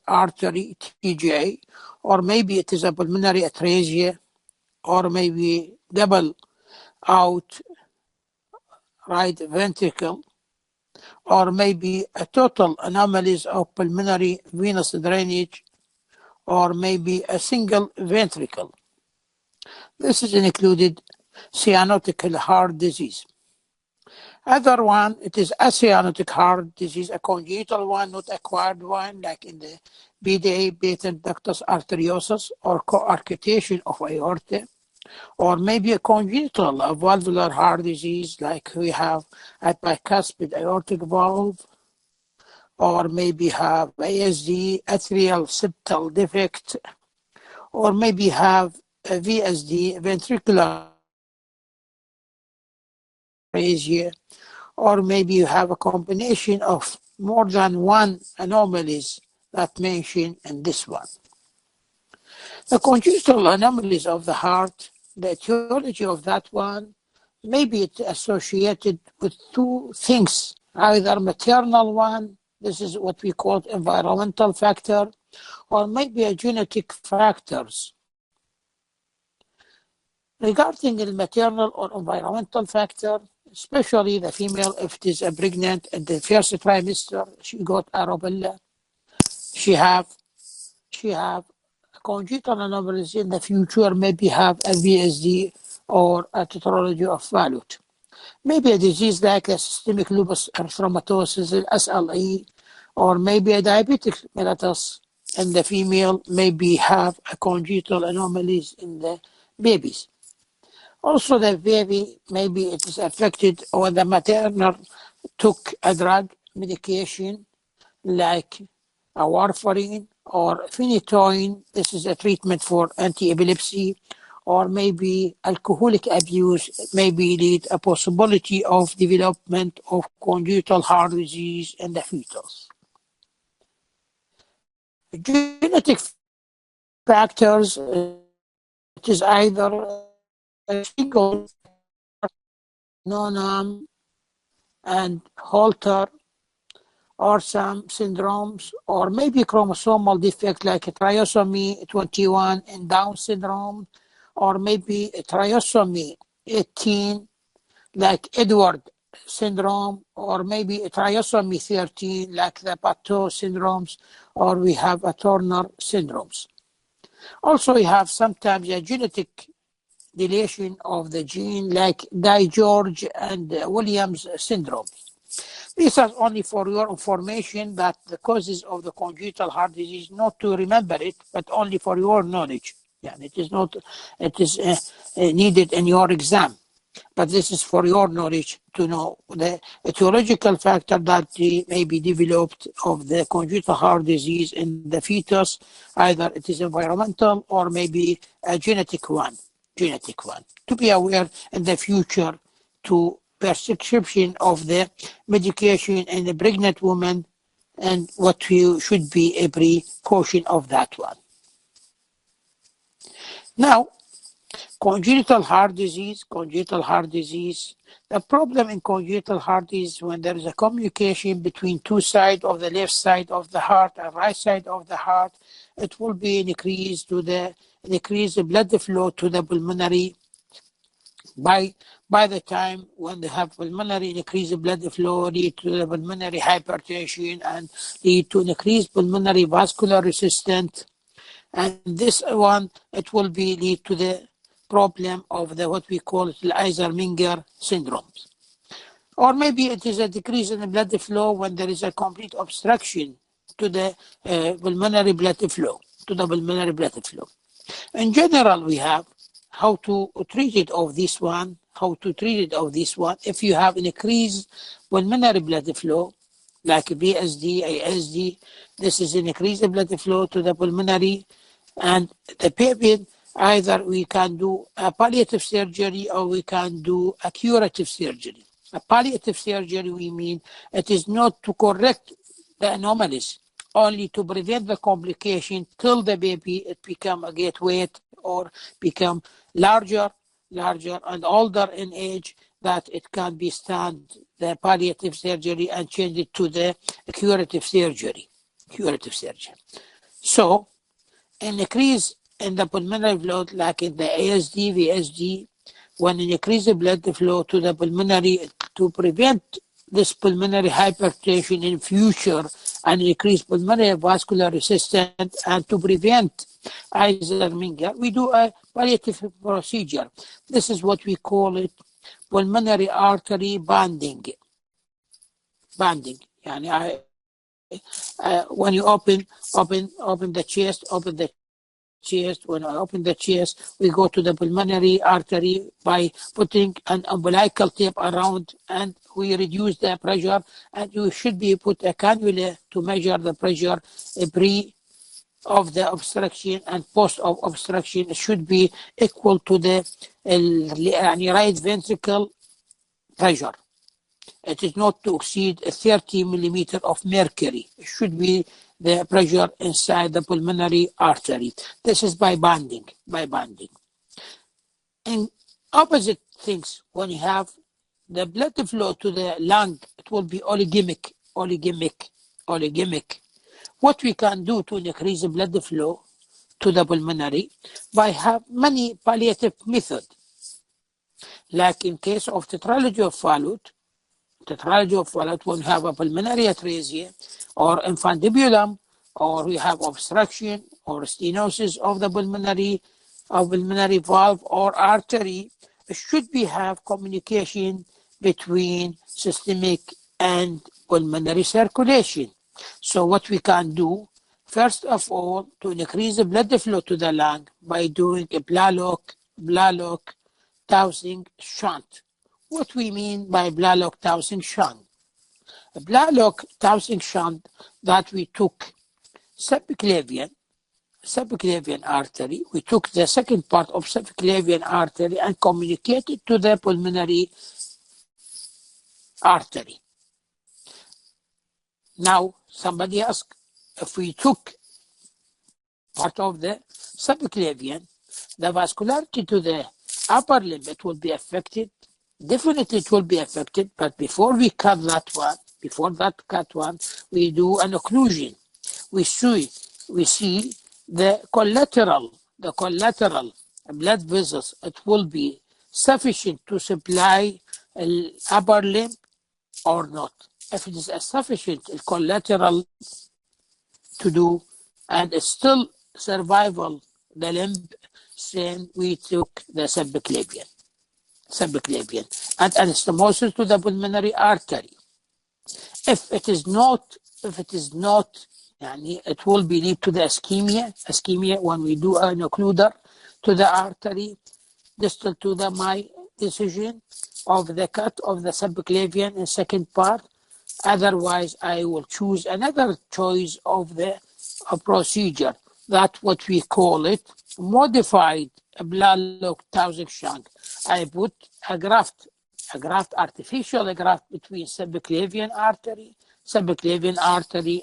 artery, TGA, or maybe it is a pulmonary atresia, or maybe double out right ventricle, or maybe a total anomalies of pulmonary venous drainage, or maybe a single ventricle. This is included cyanotic heart disease. Other one, it is acyanotic heart disease, a congenital one, not acquired one, like in the BDA, patent ductus arteriosus, or coarctation of aorta, or maybe a congenital valvular heart disease, like we have a bicuspid aortic valve, or maybe have ASD, atrial septal defect, or maybe have a VSD, ventricular asia, or maybe you have a combination of more than one anomalies that mentioned in this one. The congenital anomalies of the heart, the etiology of that one, maybe it's associated with two things, either maternal one, this is what we call environmental factor, or maybe a genetic factors. Regarding the maternal or environmental factor, especially the female, if it is pregnant in the first trimester, she got a rubella, she have congenital anomalies in the future, maybe have a VSD or a tetralogy of Fallot. Maybe a disease like a systemic lupus erythematosus, SLE, or maybe a diabetic mellitus in the female, maybe have a congenital anomalies in the babies. Also, the baby, maybe it is affected or the maternal took a drug medication like a warfarin or phenytoin. This is a treatment for anti-epilepsy, or maybe alcoholic abuse maybe lead a possibility of development of congenital heart disease in the fetus. Genetic factors, it is either a single Noonan and Holter, or some syndromes, or maybe chromosomal defect like trisomy 21 in Down syndrome, or maybe trisomy 18 like Edward syndrome, or maybe trisomy 13 like the Pateau syndromes, or we have a Turner syndromes. Also, we have sometimes a genetic deletion of the gene like Di-George and Williams syndromes. These are only for your information that the causes of the congenital heart disease, not to remember it, but only for your knowledge. Yeah, it is not, it is needed in your exam, but this is for your knowledge to know the etiological factor that may be developed of the congenital heart disease in the fetus. Either it is environmental or maybe a genetic one, to be aware in the future to prescription of the medication in a pregnant woman and what you should be a precaution of that one. Now, congenital heart disease. The problem in congenital heart is when there is a communication between two sides of the left side of the heart and right side of the heart, it will be increase the blood flow to the pulmonary. By the time when they have pulmonary increased blood flow, lead to the pulmonary hypertension and lead to increased pulmonary vascular resistance. And this one, it will be lead to the problem of the what we call Eisenmenger syndrome. Or maybe it is a decrease in the blood flow when there is a complete obstruction to the pulmonary blood flow, In general, we have how to treat it of this one. If you have an increased pulmonary blood flow, like BSD, ASD, this is an increased blood flow to the pulmonary, and the patient, either we can do a palliative surgery or we can do a curative surgery. A palliative surgery, we mean it is not to correct the anomalies, only to prevent the complication till the baby it become a get weight or become larger and older in age, that it can be stand the palliative surgery and change it to the curative surgery. So an increase in the pulmonary flow, like in the ASD, VSD, when an increase the blood flow to the pulmonary to prevent this pulmonary hypertension in future and increase pulmonary vascular resistance and to prevent Eisenmenger, we do a palliative procedure. This is what we call it pulmonary artery banding. Banding. يعني when you open the chest, when I open the chest, we go to the pulmonary artery by putting an umbilical tape around, and we reduce the pressure. And you should be put a cannula to measure the pressure pre of the obstruction and post of obstruction. It should be equal to the right ventricle pressure. It is not to exceed 30 millimeter of mercury. It should be the pressure inside the pulmonary artery. This is by banding. In opposite things, when you have the blood flow to the lung, it will be oligemic. What we can do to increase the blood flow to the pulmonary by have many palliative methods. Like in case of tetralogy of Fallot, when we have a pulmonary atresia or infundibulum, or we have obstruction or stenosis of the pulmonary valve or artery, should we have communication between systemic and pulmonary circulation. So what we can do, first of all, to increase the blood flow to the lung by doing a Blalock dowsing shunt. What we mean by Blalock dowsing shunt? A Blalock dowsing shunt that we took subclavian artery. We took the second part of subclavian artery and communicated to the pulmonary artery. Now, somebody asked, if we took part of the subclavian, the vascularity to the upper limb, it will be affected. Definitely it will be affected, but before we cut that one, we do an occlusion. We see the collateral blood vessels. It will be sufficient to supply the upper limb or not. If it is a sufficient collateral to do and it's still survival the limb, then we took the subclavian and anastomosis to the pulmonary artery. If it is not, it will be lead to the ischemia when we do an occluder to the artery distal to the my decision of the cut of the subclavian in second part. Otherwise, I will choose another choice of the procedure. That's what we call it modified Blalock dowsing shunt. I put a graft, artificial graft between subclavian artery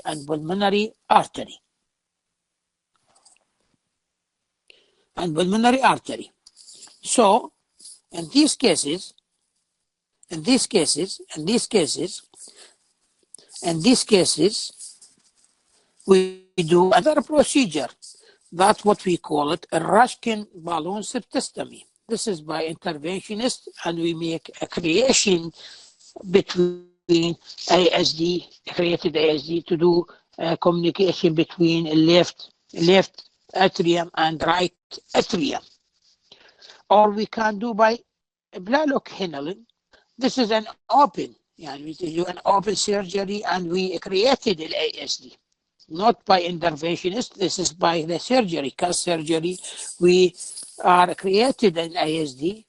and pulmonary artery. So, in these cases, we do another procedure. That's what we call it a Rushkin balloon septicectomy. This is by interventionist, and we make a creation between created ASD to do communication between left atrium and right atrium. Or we can do by Blalock Henneling. This is an open, we do an open surgery, and we created an ASD. Not by interventionist, this is by the surgery, cast surgery. We are created an ASD.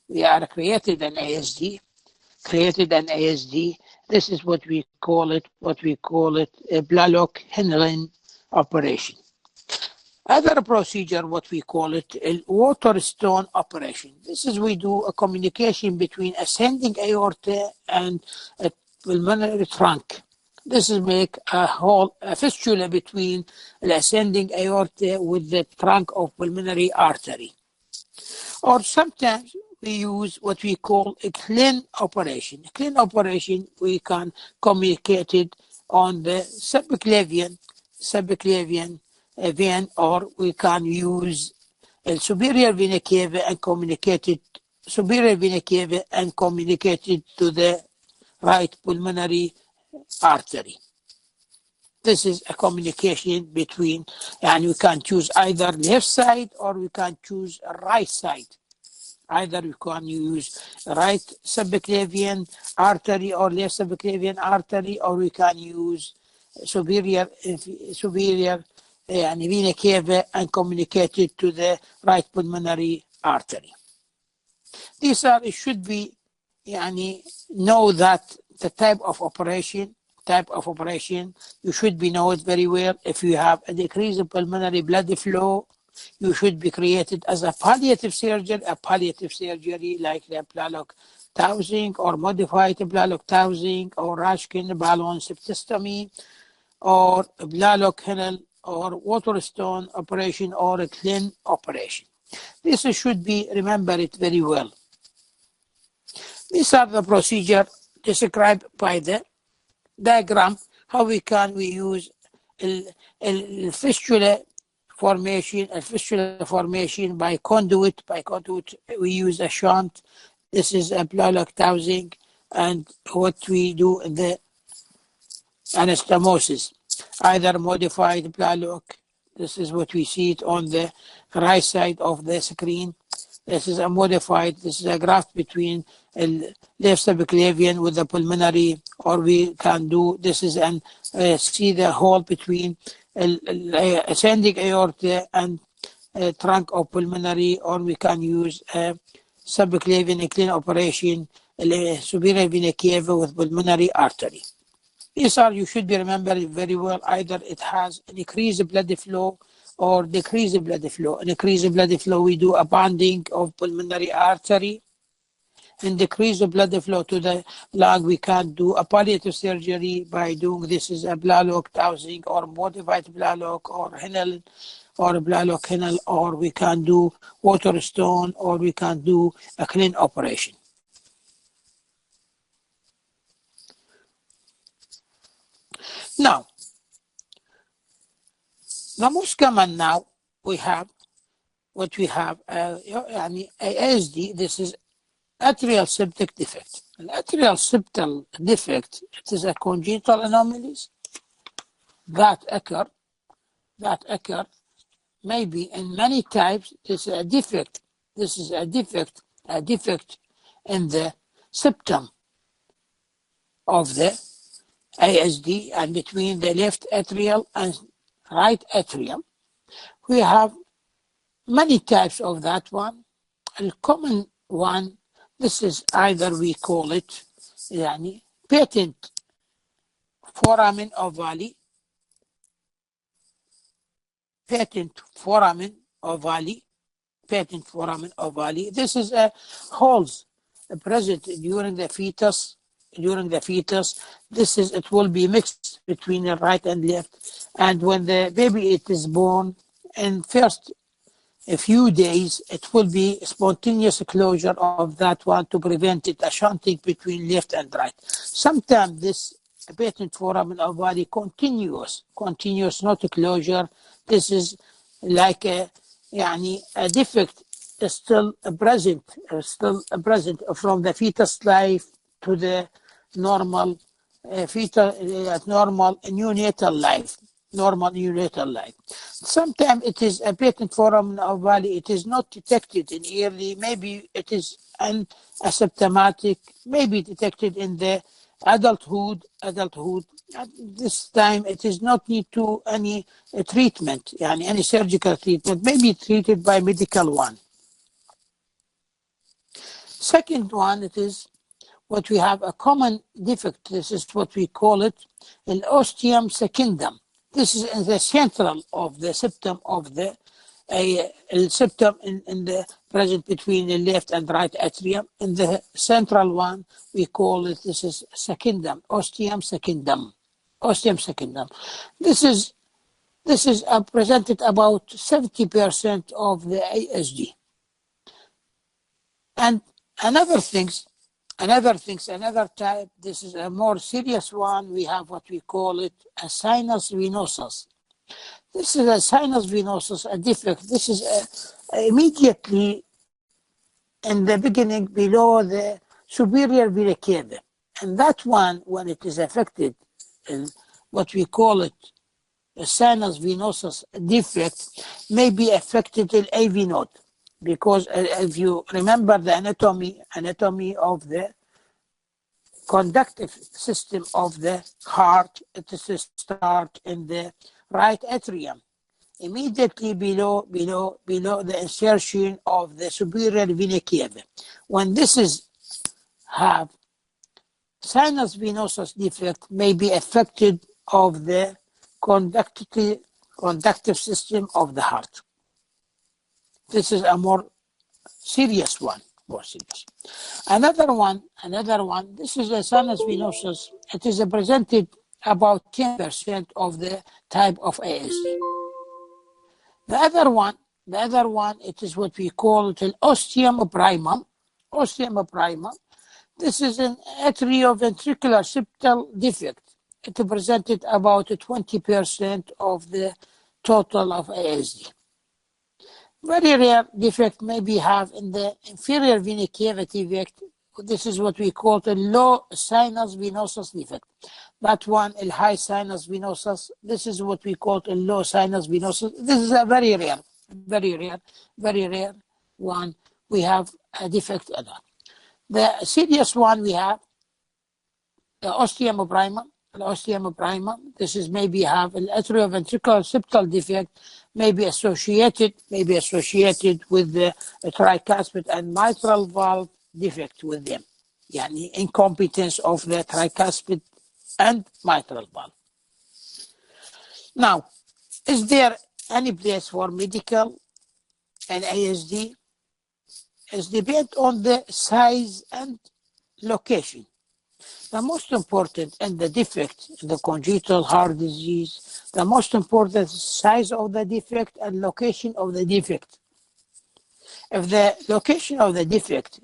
This is what we call it a Blalock Henneling operation. Other procedure, what we call it a Waterstone operation. This is we do a communication between ascending aorta and a pulmonary trunk. This is make a fistula between the ascending aorta with the trunk of pulmonary artery. Or sometimes we use what we call a Klein operation. Klein operation, we can communicate it on the subclavian vein, or we can use a superior vena cava and communicated to the right pulmonary artery. This is a communication between, and we can choose either left side or we can choose right side. Either we can use right subclavian artery or left subclavian artery, or we can use superior vena cava and communicate it to the right pulmonary artery. These are, it should be, know that the type of operation, you should be know it very well. If you have a decrease in pulmonary blood flow, you should be created as a palliative surgery like the Blalock housing or modified Blalock housing or Rashkin balloon septicectomy or Blalock Hinnel or Waterstone operation or a clean operation. This should be remembered very well. These are the procedure described by the diagram. How we use a fistula formation by conduit. We use a shunt. This is a Blalock housing, and what we do in the anastomosis, either modified Blalock. This is what we see it on the right side of the screen. This is a modified, this is a graft between left subclavian with the pulmonary, or we can do, this is an, see the hole between ascending aorta and trunk of pulmonary, or we can use a subclavian clean operation, superior vena cava with pulmonary artery. These are, you should be remembered very well, either it has an increased blood flow or decreased blood flow. An increased blood flow, we do a bonding of pulmonary artery. And decrease the blood flow to the lung, we can do a palliative surgery by doing, this is a Blalock housing or modified Blalock or Hinnel or Blalock Hinnel, or we can do Waterstone, or we can do a clean operation. Now, the most common now we have ASD. This is atrial septic defect. An atrial septal defect, it is a congenital anomalies that occur maybe in many types. This is a defect. This is a defect in the septum of the ASD, and between the left atrial and right atrium. We have many types of that one. A common one, this is either we call it patent foramen ovale, patent foramen ovale. This is a holes present during the fetus. This is, it will be mixed between the right and left, and when the baby it is born, in first a few days, it will be spontaneous closure of that one to prevent it a shunting between left and right. Sometimes this patent foramen ovale continuous, not a closure. This is like a defect still present from the fetus life to the normal normal neonatal life. Sometimes it is a patent foramen ovale. It is not detected in early. Maybe it is an asymptomatic. Maybe detected in the adulthood. At this time, it is not need to any treatment, any surgical treatment. Maybe treated by medical one. Second one, it is what we have a common defect. This is what we call it an ostium secundum. This is in the central of the septum of the septum in the present between the left and right atrium. In the central one, we call it, this is secundum, ostium secundum. This is presented about 70% of the ASD. And another type, this is a more serious one. We have what we call it a sinus venosus. This is a sinus venosus defect. This is immediately in the beginning below the superior vena cava. And that one, when it is affected, in what we call it a sinus venosus defect, may be affected in AV node. Because if you remember the anatomy of the conductive system of the heart, it is to start in the right atrium, immediately below the insertion of the superior vena cava. When this is have sinus venosus defect, may be affected of the conductive system of the heart. This is a more serious one. More serious. Another one. This is a sinus venosus. It is presented about 10% of the type of ASD. The other one, it is what we call it an ostium primum. Ostium primum. This is an atrioventricular septal defect. It presented about 20% of the total of ASD. Very rare defect maybe have in the inferior vena cava defect. This is what we call the low sinus venosus defect. That one, a high sinus venosus. This is what we call a low sinus venosus. This is a very rare one. We have a defect in that. The serious one we have the ostium primum. This is maybe have an atrioventricular septal defect, maybe associated with the tricuspid and mitral valve defect with them. Yani incompetence of the tricuspid and mitral valve. Now, is there any place for medical and ASD? It depends on the size and location. The most important in the defect, the congenital heart disease, the most important size of the defect and location of the defect. If the location of the defect,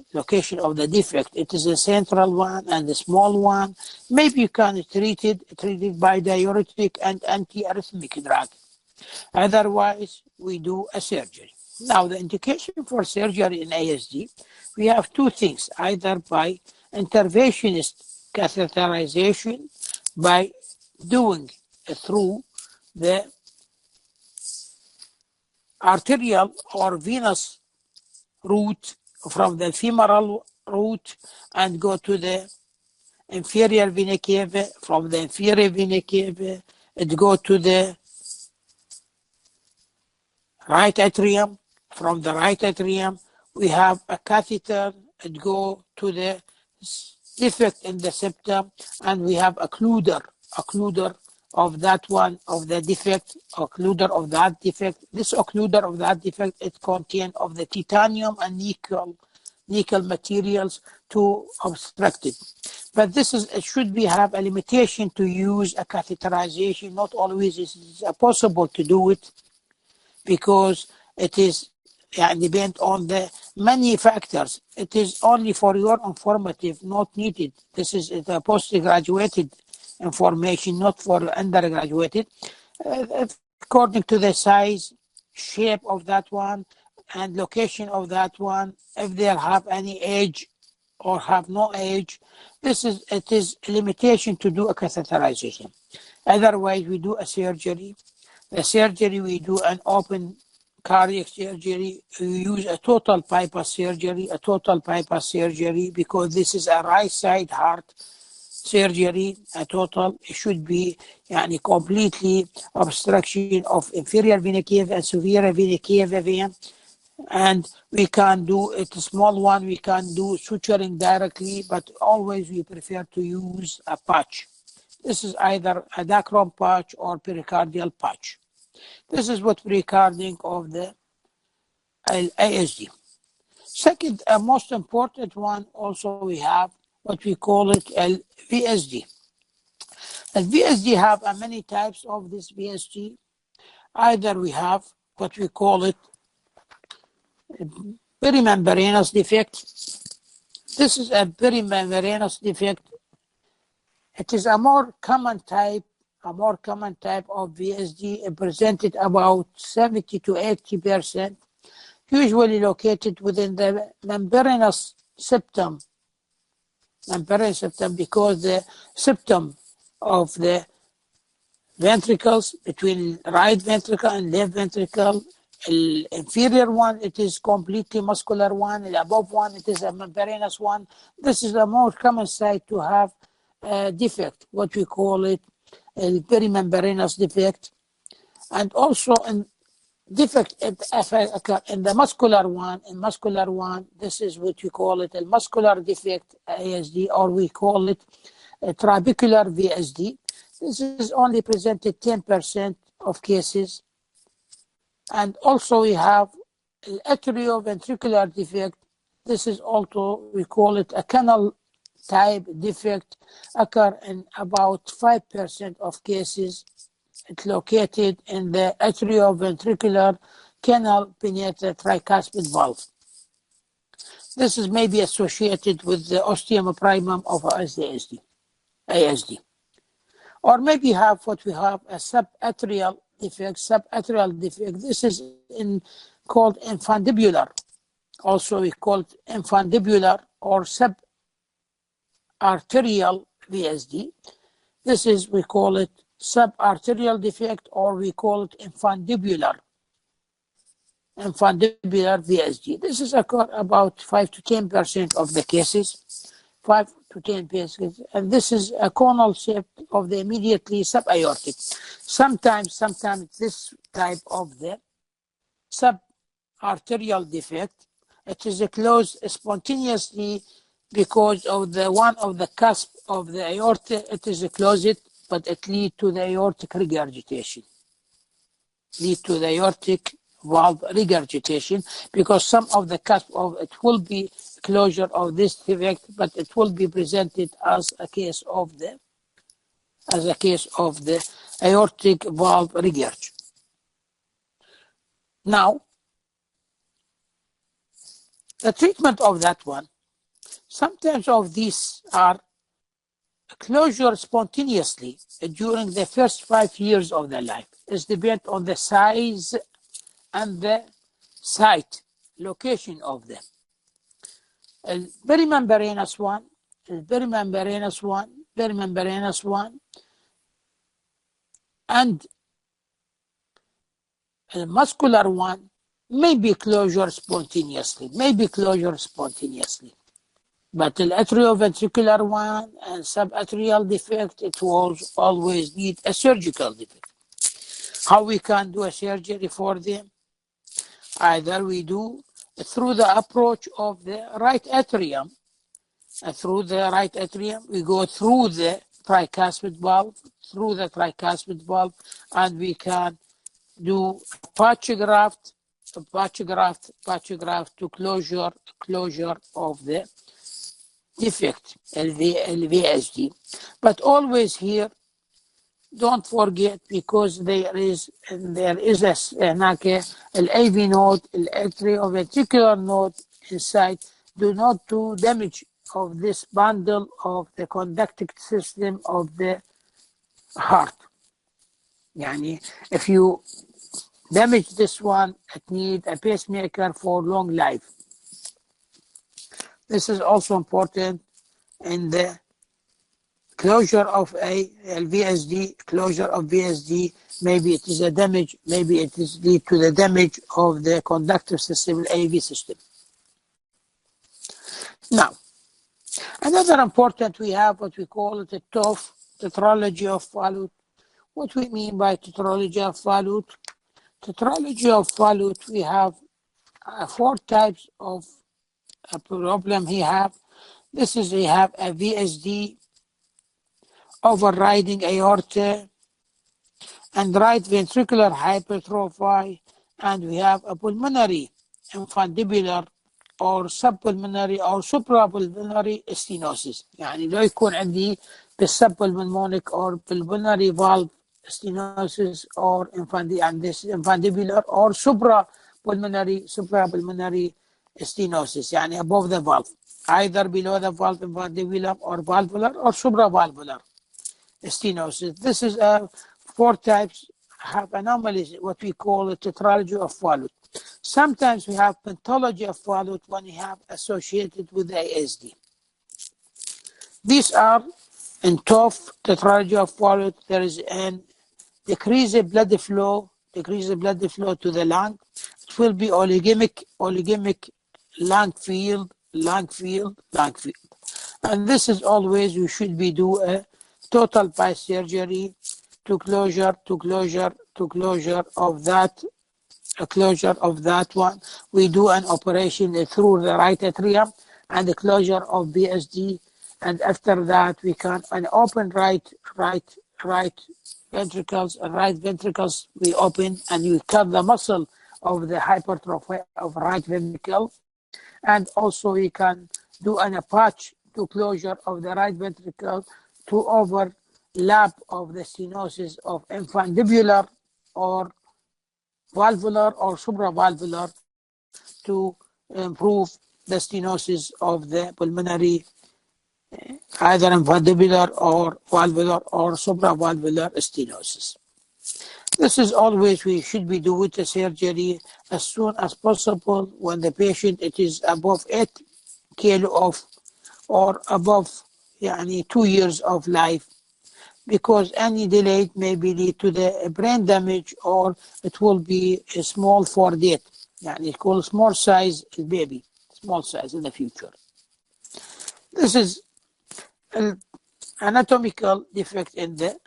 it is a central one and a small one, maybe you can treat it by diuretic and antiarrhythmic drug. Otherwise, we do a surgery. Now, the indication for surgery in ASD, we have two things, either by interventionist catheterization, by doing through the arterial or venous route from the femoral route and go to the inferior vena cava. From the inferior vena cava, it go to the right atrium. From the right atrium, we have a catheter. It go to the defect in the septum, and we have occluder of that one, of the defect, occluder of that defect. This occluder of that defect, it contains of the titanium and nickel materials to obstruct it. But this is, it should be have a limitation to use a catheterization. Not always is it possible to do it, because it is depend on the many factors. It is only for your informative, not needed. This is the postgraduated information, not for undergraduated. According to the size, shape of that one, and location of that one, if they have any age or have no age, it is a limitation to do a catheterization. Otherwise, we do a surgery. The surgery, we do an open cardiac surgery. We use a total bypass surgery, because this is a right side heart surgery. A total, it should be completely obstruction of inferior vena cava and superior vena cava vein. And we can do it, a small one, we can do suturing directly, but always we prefer to use a patch. This is either a dacron patch or pericardial patch. This is what recording of the ASD. Second, most important one, also we have what we call it VSD. And VSD have many types of this VSD. Either we have what we call it perimembranous defect. This is a perimembranous defect. It is a more common type a more common type of VSD, presented about 70 to 80%, usually located within the membranous septum. Membranous septum, because the septum of the ventricles between right ventricle and left ventricle, the inferior one, it is completely muscular one. The above one, it is a membranous one. This is a more common site to have a defect, what we call it a perimembranous defect. And also in defect occur in the muscular one. In muscular one, this is what we call it a muscular defect ASD, or we call it a trabecular VSD. This is only presented 10% of cases. And also we have atrioventricular defect. This is also, we call it a canal type defect, occur in about 5% of cases. It's located in the atrioventricular canal beneath the tricuspid valve. This is maybe associated with the ostium primum of ASD. Or maybe have what we have a subatrial defect. Subatrial defect. This is called infundibular. Also, we call it infundibular or subarterial VSD. This is, we call it subarterial defect, or we call it infundibular VSD. This is occur about 5 to 10% of the cases. 5 to 10 cases, and this is a conal shape of the immediately subaortic. Sometimes this type of the subarterial defect, it is closed spontaneously because of the one of the cusp of the aorta. It is closed, but it leads to the aortic regurgitation. Valve regurgitation, because some of the cusp of it will be closure of this defect, but it will be presented as a case of the aortic valve regurg. Now, the treatment of that one, sometimes of these are closure spontaneously during the first 5 years of the life. It depends on the size and the site, location of them. Perimembranous one, and the muscular one may be closure spontaneously. But the atrioventricular one and subatrial defect, it will always need a surgical defect. How we can do a surgery for them? Either we do through the approach of the right atrium. Through the right atrium, we go through the tricuspid valve, and we can do patch graft to closure of the defect, LVSD. But always here, don't forget, because there is an AV node, atrioventricular node inside. Do not do damage of this bundle of the conductive system of the heart. Yani, if you damage this one, it needs a pacemaker for long life. This is also important in the closure of VSD, maybe it is a damage, maybe it is lead to the damage of the conductive system, AV system. Now, another important, we have what we call it a TOF, tetralogy of Fallot. What we mean by tetralogy of Fallot? Tetralogy of Fallot, we have 4 types of a problem he have. This is, we have a VSD overriding aorta and right ventricular hypertrophy, and we have a pulmonary infundibular or subpulmonary or suprapulmonary stenosis. يعني لو يكون عندي بالsubpulmonic or pulmonary valve stenosis or infundibular or suprapulmonary stenosis, يعني above the valve, either below the valve infundibular or valvular or supravalvular. stenosis. This is four types have anomalies, what we call a tetralogy of Fallot. Sometimes we have pentalogy of Fallot when we have associated with the ASD. These are in top tetralogy of Fallot. There is an decreased blood flow to the lung. It will be oligemic lung field. And this is always you should be do a total by surgery to closure of that one. We do an operation through the right atrium and the closure of BSD, and after that we can an open right ventricles we open and we cut the muscle of the hypertrophy of right ventricle, and also we can do an patch to closure of the right ventricle to overlap of the stenosis of infundibular or valvular or supravalvular to improve the stenosis of the pulmonary, either infundibular or valvular or supravalvular stenosis. This is always we should be doing the surgery as soon as possible when the patient it is above 8 kilo of or above 2 years of life, because any delay may be lead to the brain damage or it will be a small for death. It's called small size baby, small size in the future. This is an anatomical defect in the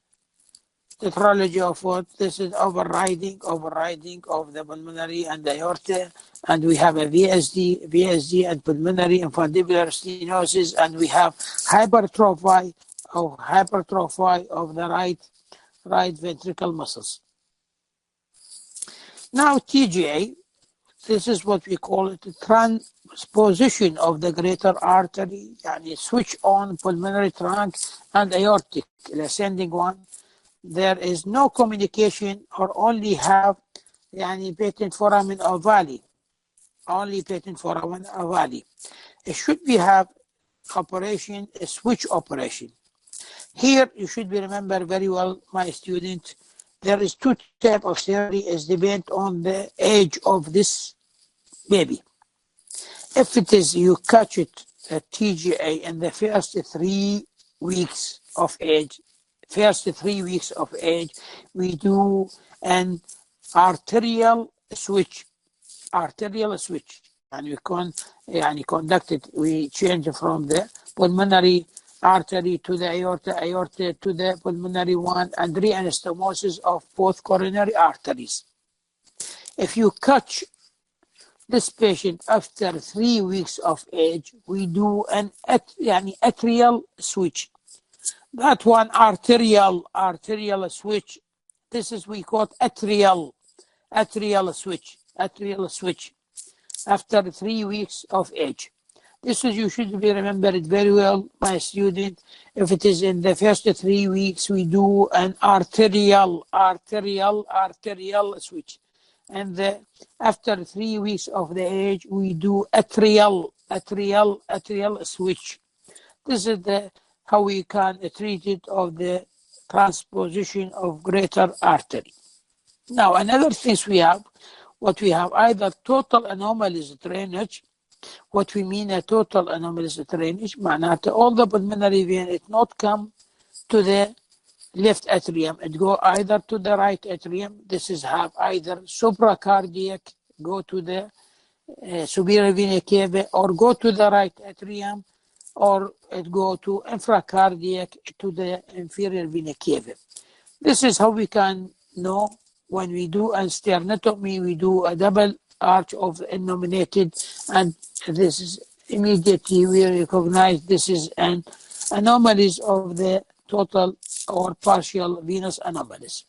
tetralogy of what? This is overriding of the pulmonary and the aorta, and we have a VSD and pulmonary infundibular stenosis, and we have hypertrophy of the right ventricle muscles. Now TGA, this is what we call it, the transposition of the greater artery, switch on pulmonary trunk and aortic, the ascending one. There is no communication or only have patent foramen ovale. It should be have operation, a switch operation. Here you should be remember very well, my student, there is two types of surgery is depend on the age of this baby. If it is you catch it at TGA in the first 3 weeks of age, we do an arterial switch. And we conduct it. We change from the pulmonary artery to the aorta to the pulmonary one, and re-anastomosis of both coronary arteries. If you catch this patient after 3 weeks of age, we do an atrial switch. That one arterial switch. This is we call atrial switch. After 3 weeks of age. This is you should be remembered very well, my student. If it is in the first 3 weeks, we do an arterial switch, and after 3 weeks of the age, we do atrial switch. This is how we can treat it of the transposition of greater artery. Now, another things we have either total anomalous drainage. What we mean a total anomalous drainage, معناته all the pulmonary vein it not come to the left atrium, it go either to the right atrium. This is have either supracardiac, go to the superior vena cava, or go to the right atrium, or it go to infracardiac to the inferior vena cava. This is how we can know when we do an sternotomy, we do a double arch of innominated, and this is immediately we recognize this is an anomalies of the total or partial venous anomalies.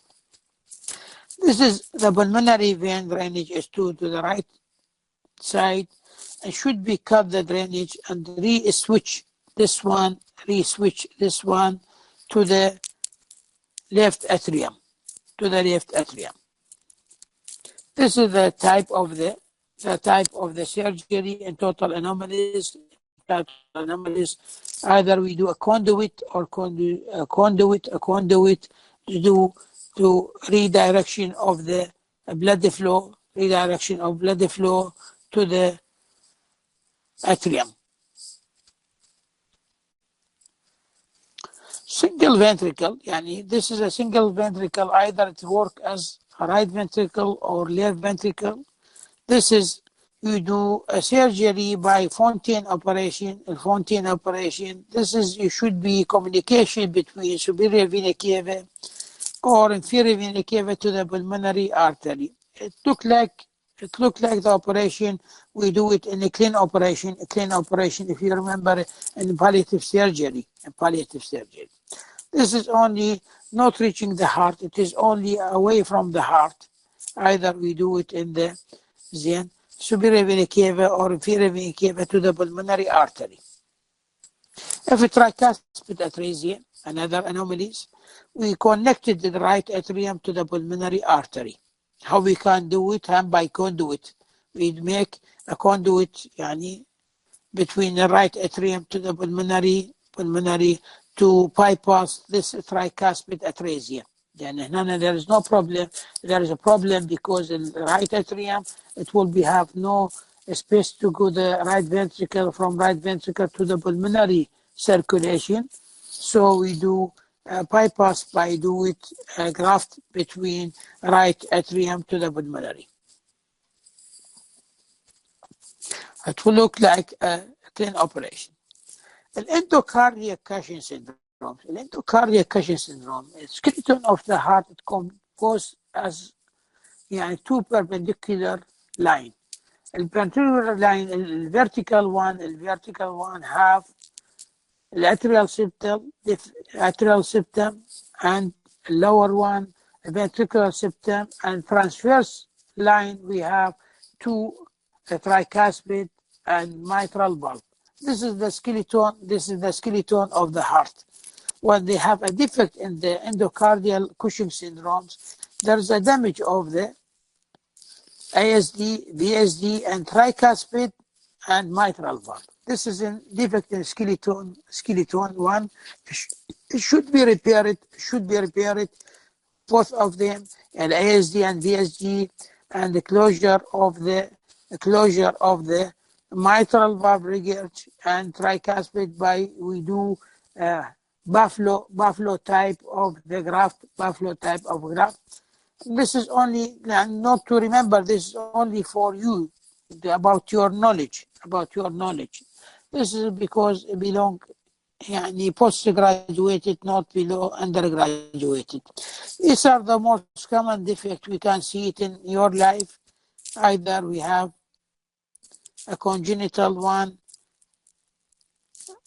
This is the pulmonary vein drainage is to the right side, and should be cut the drainage and re-switch this one to the left atrium. This is the type of the surgery in total anomalies. Either we do a conduit or a conduit to do to redirection of the blood flow to the atrium. Single ventricle, yani this is a single ventricle, either it work as a right ventricle or left ventricle. This is you do a surgery by Fontaine operation. A Fontaine operation. This is you should be communication between superior vena cava or inferior vena cava to the pulmonary artery. It looked like the operation. We do it in a clean operation. A clean operation, if you remember, in palliative surgery. In palliative surgery. This is only not reaching the heart. It is only away from the heart. Either we do it in the superior vena cava or inferior vena cava to the pulmonary artery. If a tricuspid atresia, another anomalies, we connected the right atrium to the pulmonary artery. How we can do it? And by conduit. We make a conduit yani, between the right atrium to the pulmonary to bypass this tricuspid atresia. Then there is no problem. There is a problem because in the right atrium, it will have no space to go the right ventricle from right ventricle to the pulmonary circulation. So we do bypass by do it graft between right atrium to the pulmonary. It will look like a clean operation. Endocardiac Cushing syndrome. Endocardiac Cushing syndrome. The skeleton of the heart it goes as two perpendicular line. The perpendicular line, the vertical one have the atrial septum, and lower one, the ventricular septum, and transverse line we have two tricuspid and mitral valve. This is the skeleton of the heart. When they have a defect in the endocardial Cushing syndromes, there is a damage of the ASD, VSD, and tricuspid and mitral valve. This is a defect in skeleton one. It should be repaired. Both of them, and ASD and VSD, and the closure of the mitral valve regurg and tricuspid by we do Buffalo type of the graft. This is only not to remember. This is only for you about your knowledge. This is because it belong post-graduated, not below undergraduated. These are the most common defects. We can see it in your life. Either we have a congenital one,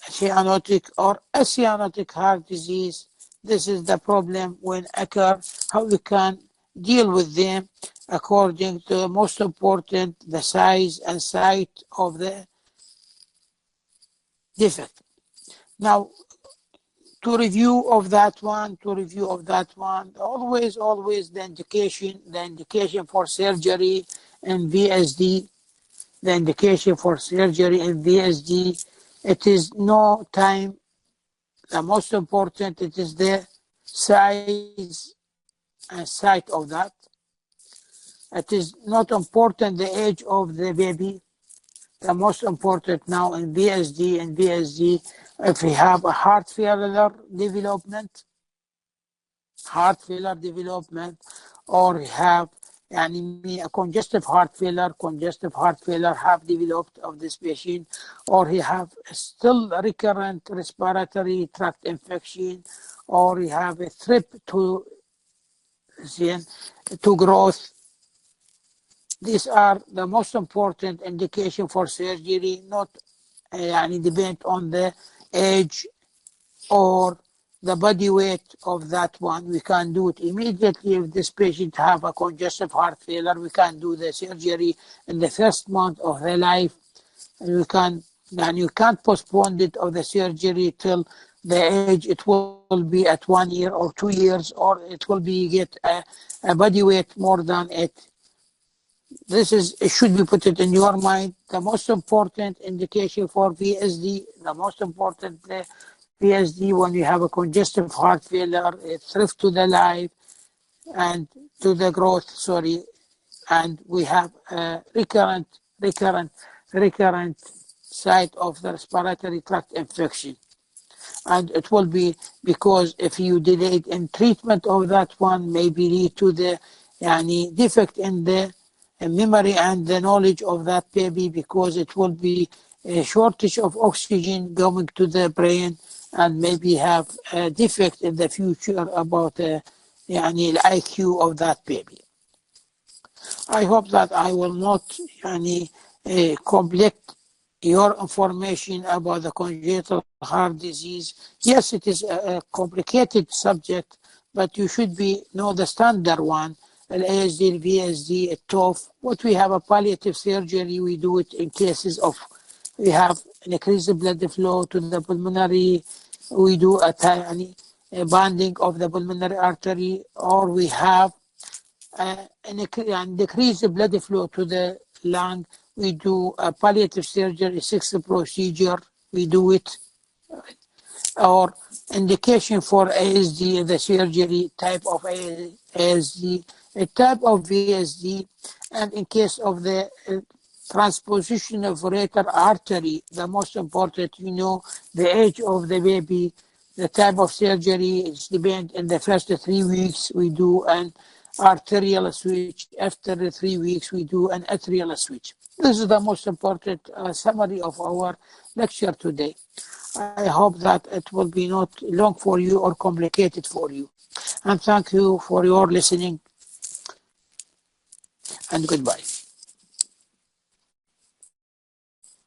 cyanotic or acyanotic heart disease. This is the problem when occur. How we can deal with them according to the most important, the size and site of the defect. Now, to review of that one, always the indication for surgery and VSD, it is no time. The most important, it is the size and site of that. It is not important the age of the baby. The most important now in VSD, if we have a heart failure development, or we have a congestive heart failure have developed of this patient, or he have still recurrent respiratory tract infection, or he have a threat to growth. These are the most important indication for surgery, not depend on the age or the body weight of that one. We can do it immediately. If this patient have a congestive heart failure, we can do the surgery in the first month of their life. And you can't postpone it of the surgery till the age. It will be at 1 year or 2 years, or it will be get a body weight more than it. This is, it should be put it in your mind. The most important indication for VSD, the most important VSD when you have a congestive heart failure, it thrift to the life and to the growth, sorry, and we have a recurrent site of the respiratory tract infection. And it will be because if you delayed in treatment of that one, maybe lead to the defect in the memory and the knowledge of that baby, because it will be a shortage of oxygen going to the brain, and maybe have a defect in the future about the IQ of that baby. I hope that I will not conflict your information about the congenital heart disease. Yes, it is a complicated subject, but you should know the standard one, ASD, VSD, TOF. What we have a palliative surgery, we do it in cases of, we have an increased blood flow to the pulmonary, we do a banding of the pulmonary artery, or we have and decrease the blood flow to the lung. We do a palliative surgery, 6 procedure. We do it. Or indication for ASD, the surgery type of ASD, a type of VSD, and in case of the transposition of ureter artery, the most important, the age of the baby, the type of surgery, it depends. In the first 3 weeks, we do an arterial switch. After the 3 weeks, we do an atrial switch. This is the most important summary of our lecture today. I hope that it will be not long for you or complicated for you. And thank you for your listening, and goodbye.